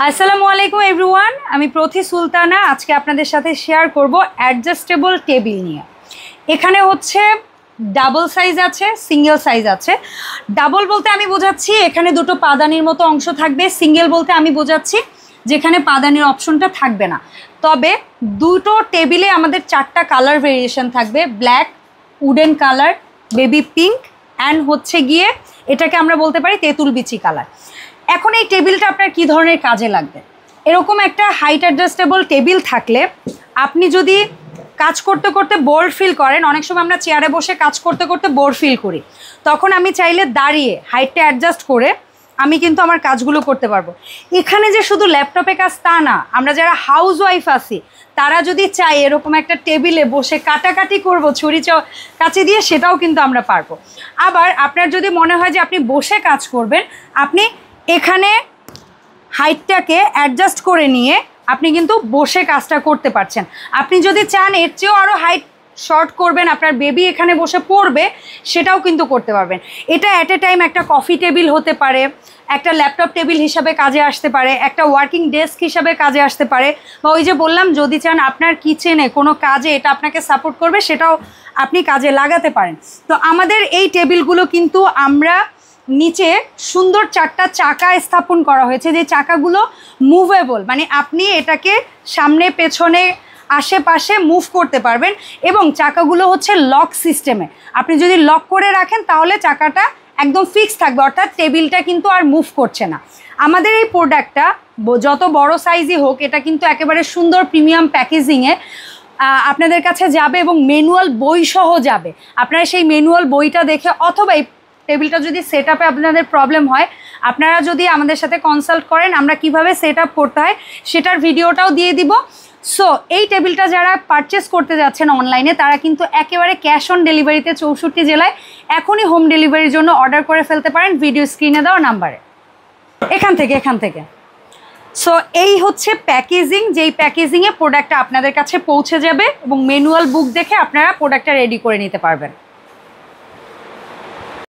আসসালামু আলাইকুম এভরিওয়ান, আমি প্রথি সুলতানা। আজকে আপনাদের সাথে শেয়ার করব অ্যাডজাস্টেবল টেবিল নিয়ে। এখানে হচ্ছে ডাবল সাইজ আছে, সিঙ্গেল সাইজ আছে। ডাবল বলতে আমি বোঝাচ্ছি এখানে দুটো পাদানির মতো অংশ থাকবে। সিঙ্গেল বলতে আমি বোঝাচ্ছি যেখানে পাদানির অপশনটা থাকবে না। তবে দুটো টেবিলে আমাদের চারটা কালার ভেরিয়েশন থাকবে, black, wooden colour, baby pink and হচ্ছে গিয়ে এটাকে আমরা বলতে পারি তেঁতুল বিচি কালার। এখন এই টেবিলটা আপনার কী ধরনের কাজে লাগবে? এরকম একটা হাইট অ্যাডজাস্টেবল টেবিল থাকলে আপনি যদি কাজ করতে করতে বোর ফিল করেন, অনেক সময় আমরা চেয়ারে বসে কাজ করতে করতে বোর ফিল করি, তখন আমি চাইলে দাঁড়িয়ে হাইটটা অ্যাডজাস্ট করে আমি কিন্তু আমার কাজগুলো করতে পারবো। এখানে যে শুধু ল্যাপটপে কাজ তা না, আমরা যারা হাউস ওয়াইফ আছি তারা যদি চাই এরকম একটা টেবিলে বসে কাটাকাটি করবো ছুরি কাচি দিয়ে, সেটাও কিন্তু আমরা পারবো। আবার আপনার যদি মনে হয় যে আপনি বসে কাজ করবেন, আপনি এখানে হাইটটাকে অ্যাডজাস্ট করে নিয়ে আপনি কিন্তু বসে কাজটা করতে পারছেন। আপনি যদি চান এর চেয়েও আরও হাইট শর্ট করবেন, আপনার বেবি এখানে বসে পড়বে, সেটাও কিন্তু করতে পারবেন। এটা অ্যাট এ টাইম একটা কফি টেবিল হতে পারে, একটা ল্যাপটপ টেবিল হিসাবে কাজে আসতে পারে, একটা ওয়ার্কিং ডেস্ক হিসাবে কাজে আসতে পারে, বা ওই যে বললাম যদি চান আপনার কিচেনে কোনো কাজে এটা আপনাকে সাপোর্ট করবে, সেটাও আপনি কাজে লাগাতে পারেন। তো আমাদের এই টেবিলগুলো কিন্তু আমরা নিচে সুন্দর চারটা চাকা স্থাপন করা হয়েছে, যে চাকাগুলো মুভেবল, মানে আপনি এটাকে সামনে পেছনে আশেপাশে মুভ করতে পারবেন। এবং চাকাগুলো হচ্ছে লক সিস্টেমে, আপনি যদি লক করে রাখেন তাহলে চাকাটা একদম ফিক্স থাকবে, অর্থাৎ টেবিলটা কিন্তু আর মুভ করছে না। আমাদের এই প্রোডাক্টটা যত বড় সাইজই হোক, এটা কিন্তু একেবারে সুন্দর প্রিমিয়াম প্যাকেজিংয়ে আপনাদের কাছে যাবে এবং ম্যানুয়াল বই সহ যাবে। আপনারা সেই ম্যানুয়াল বইটা দেখে, অথবা এই টেবিলটা যদি সেট আপে আপনাদের প্রবলেম হয়, আপনারা যদি আমাদের সাথে কনসাল্ট করেন, আমরা কিভাবে সেট আপ করতে হয় সেটার ভিডিওটাও দিয়ে দিব। সো এই টেবিলটা যারা পারচেস করতে যাচ্ছেন অনলাইনে, তারা কিন্তু একেবারে ক্যাশ অন ডেলিভারিতে 64 জেলায় এখনই হোম ডেলিভারির জন্য অর্ডার করে ফেলতে পারেন ভিডিও স্ক্রিনে দেওয়া নাম্বারে, এখান থেকে। সো এই হচ্ছে প্যাকেজিং, যেই প্যাকেজিংয়ে প্রোডাক্টটা আপনাদের কাছে পৌঁছে যাবে এবং ম্যানুয়াল বুক দেখে আপনারা প্রোডাক্টটা রেডি করে নিতে পারবেন।